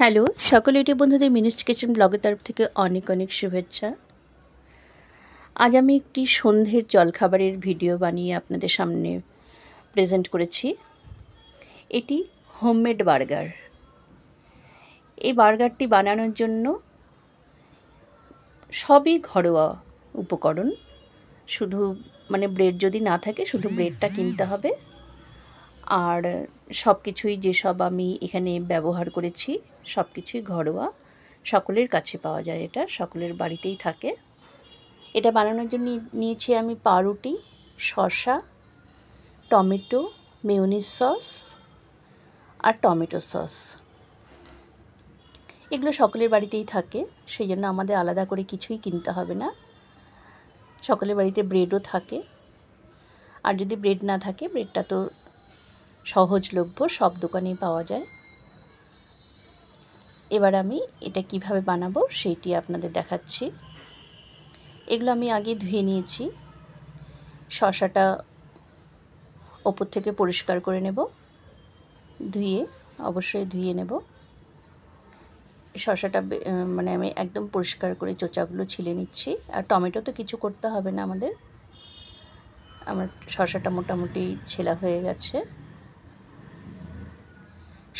Hello সকল YouTube বন্ধুদের মিনুস kitchen ব্লগের তরফ থেকে অনেক অনেক শুভেচ্ছা। আজ আমি একটি সন্ধ্যের জলখাবারের ভিডিও বানিয়ে আপনাদের সামনে প্রেজেন্ট করেছি। এটি হোমমেড বার্গার। এই বার্গারটি বানানোর জন্য সবই ঘরোয়া উপকরণ, শুধু ব্রেড যদি না থাকে শুধু ব্রেডটা কিনতে হবে। আর সব কিছুই যেসব আমি এখানে ব্যবহার করেছি সব কিছুই ঘরোয়া, সকলের কাছে পাওয়া যায়, এটা সকলের বাড়িতেই থাকে। এটা বানানোর জন্য নিয়েছি আমি পাউরুটি, শসা, টমেটো, মেয়োনিজ সস আর টমেটো সস। এগুলো সকলের বাড়িতেই থাকে, সেই জন্য আমাদের আলাদা করে কিছুই কিনতে হবে না। সকলের বাড়িতে ব্রেডও থাকে, আর যদি ব্রেড না থাকে ব্রেডটা তো সহজলভ্য, সব দোকানেই পাওয়া যায়। এবার আমি এটা কিভাবে বানাবো সেইটি আপনাদের দেখাচ্ছি। এগুলো আমি আগে ধুয়ে নিয়েছি। শসাটা ওপর থেকে পরিষ্কার করে নেব, অবশ্যই ধুয়ে নেব। শসাটা আমি একদম পরিষ্কার করে চোচাগুলো ছিলে নিচ্ছি। আর টমেটো তো কিছু করতে হবে না আমাদের, আমার শসাটা মোটামুটি ছেলা হয়ে গেছে।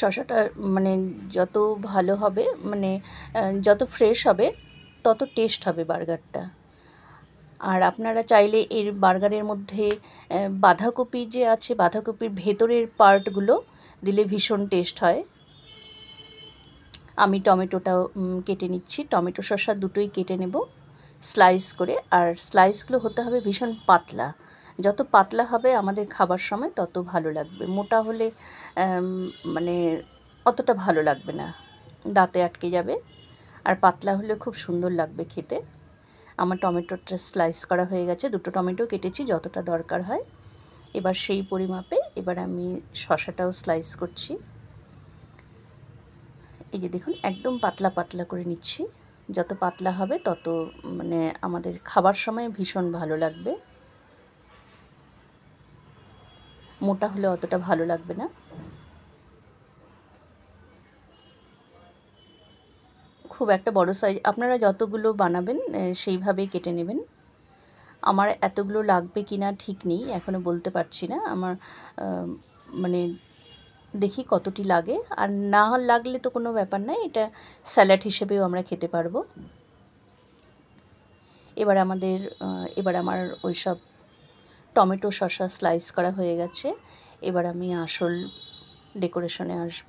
শসাটা যত ভালো হবে, যত ফ্রেশ হবে তত টেস্ট হবে বার্গারটা। আর আপনারা চাইলে এর বার্গারের মধ্যে বাঁধাকপি যে আছে, বাঁধাকপির ভেতরের পার্টগুলো দিলে ভীষণ টেস্ট হয়। আমি টমেটোটাও কেটে নিচ্ছি, টমেটো শসা দুটোই কেটে নেব স্লাইস করে। আর স্লাইসগুলো হতে হবে ভীষণ পাতলা, যত পাতলা হবে আমাদের খাবার সময় তত ভালো লাগবে। মোটা হলে অতটা ভালো লাগবে না, দাঁতে আটকে যাবে। আর পাতলা হলে খুব সুন্দর লাগবে খেতে। আমার টমেটোটা স্লাইস করা হয়ে গেছে, দুটো টমেটো কেটেছি যতটা দরকার হয়। এবার সেই পরিমাপে এবার আমি শসাটাও স্লাইস করছি। এই যে দেখুন, একদম পাতলা পাতলা করে নিচ্ছি। যত পাতলা হবে তত আমাদের খাবার সময় ভীষণ ভালো লাগবে, মোটা হলে অতটা ভালো লাগবে না। খুব একটা বড় সাইজ, আপনারা যতগুলো বানাবেন সেইভাবেই কেটে নেবেন। আমার এতগুলো লাগবে কি না ঠিক নেই, এখনও বলতে পারছি না। আমার দেখি কতটি লাগে, আর না লাগলে তো কোনো ব্যাপার নাই, এটা স্যালাড হিসেবেও আমরা খেতে পারবো। এবার আমার ওই সব টমেটো শসা স্লাইস করা হয়ে গেছে। এবার আমি আসল ডেকোরেশনে আসব।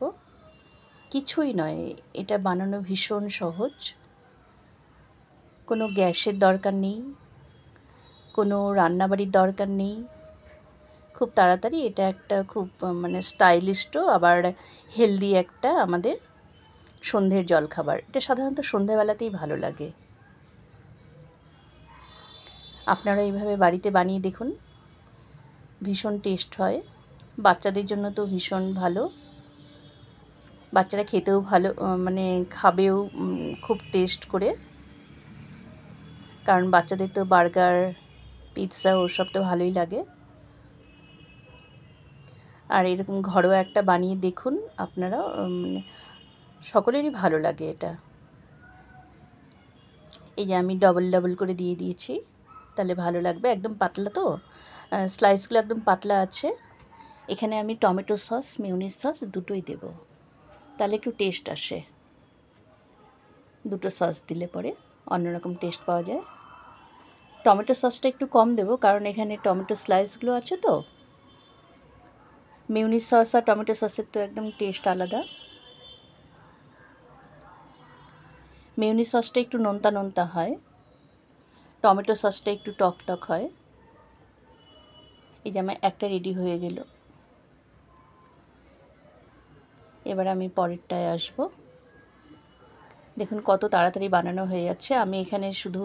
কিছুই নয়, এটা বানানো ভীষণ সহজ, কোনো গ্যাসের দরকার নেই, কোনো রান্নাবাড়ির দরকার নেই। খুব তাড়াতাড়ি এটা একটা খুব স্টাইলিশও আবার হেলদি একটা আমাদের সন্ধ্যের জলখাবার। এটা সাধারণত সন্ধ্যেবেলাতেই ভালো লাগে। আপনারা এইভাবে বাড়িতে বানিয়ে দেখুন, ভীষণ টেস্ট হয়। বাচ্চাদের জন্য তো ভীষণ ভালো, বাচ্চারা খেতেও ভালো, খাবেও খুব টেস্ট করে। কারণ বাচ্চাদের তো বার্গার, পিৎজা ওসব তো ভালোই লাগে। আর এরকম ঘরোয়া একটা বানিয়ে দেখুন আপনারা, সকলেরই ভালো লাগে এটা। এই যে আমি ডবল করে দিয়ে দিয়েছি, তাহলে ভালো লাগবে। একদম পাতলা তো, স্লাইসগুলো একদম পাতলা আছে। এখানে আমি টমেটো সস, মেয়োনিজ সস দুটোই দেব, তাহলে একটু টেস্ট আসে। দুটো সস দিলে পরে অন্যরকম টেস্ট পাওয়া যায়। টমেটো সসটা একটু কম দেব, কারণ এখানে টমেটো স্লাইসগুলো আছে তো। মেয়োনিজ সস আর টমেটো সসের তো একদম টেস্ট আলাদা। মেয়োনিজ সসটা একটু নোনতা নোনতা হয়, টমেটো সসটা একটু টক টক হয়। এই যে আমার একটা রেডি হয়ে গেল। এবার আমি পরেরটায় আসব। দেখুন কত তাড়াতাড়ি বানানো হয়ে যাচ্ছে। আমি এখানে শুধু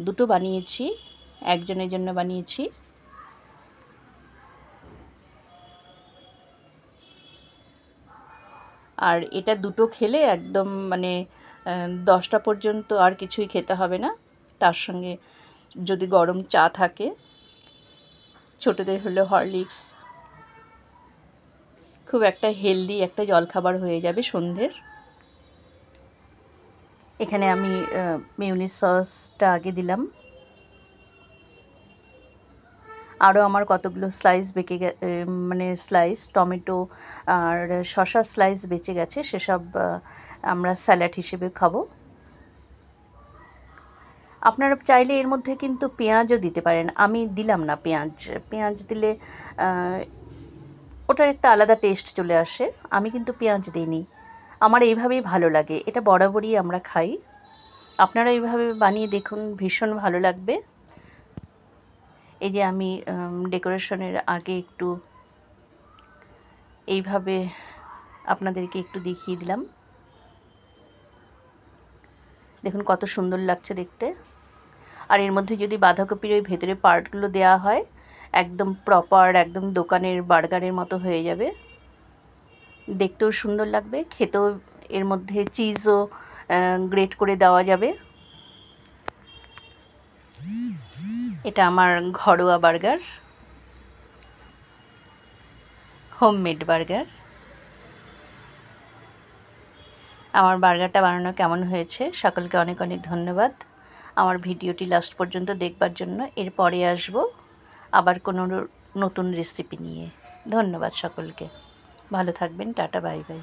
দুটো বানিয়েছি, একজনের জন্য বানিয়েছি। আর এটা দুটো খেলে একদম 10টা পর্যন্ত আর কিছুই খেতে হবে না। তার সঙ্গে যদি গরম চা থাকে, ছোটদের হলে হরলিক্স, খুব একটা হেলদি একটা জলখাবার হয়ে যাবে সন্ধ্যের। এখানে আমি মেয়োনিজ সসটা আগে দিলাম। আরও আমার কতগুলো স্লাইস মানে স্লাইস টমেটো আর শসা স্লাইস বেঁচে গেছে, সেসব আমরা স্যালাড হিসেবে খাবো। আপনারা চাইলে এর মধ্যে কিন্তু পেঁয়াজও দিতে পারেন, আমি দিলাম না পেঁয়াজ। পেঁয়াজ দিলে ওটার একটা আলাদা টেস্ট চলে আসে, আমি কিন্তু পেঁয়াজ দিইনি। আমার এইভাবেই ভালো লাগে, এটা বরাবরই আমরা খাই। আপনারা এইভাবে বানিয়ে দেখুন, ভীষণ ভালো লাগবে। এই যে আমি ডেকোরেশনের আগে একটু এইভাবে আপনাদেরকে একটু দেখিয়ে দিলাম। দেখুন কত সুন্দর লাগছে দেখতে। আর এর মধ্যে যদি বাঁধাকপির ওই ভেতরে পার্টগুলো দেওয়া হয়, একদম প্রপার একদম দোকানের বার্গারের মতো হয়ে যাবে, দেখতেও সুন্দর লাগবে, খেতেও। এর মধ্যে চিজও গ্রেট করে দেওয়া যাবে। এটা আমার ঘরোয়া বার্গার, হোমমেড বার্গার। আমার বার্গারটা বানানো কেমন হয়েছে, সকলকে অনেক অনেক ধন্যবাদ আমার ভিডিওটি লাস্ট পর্যন্ত দেখবার জন্য। এরপরে আসব আবার কোনো নতুন রেসিপি নিয়ে। ধন্যবাদ সকলকে, ভালো থাকবেন, টাটা, বাই বাই।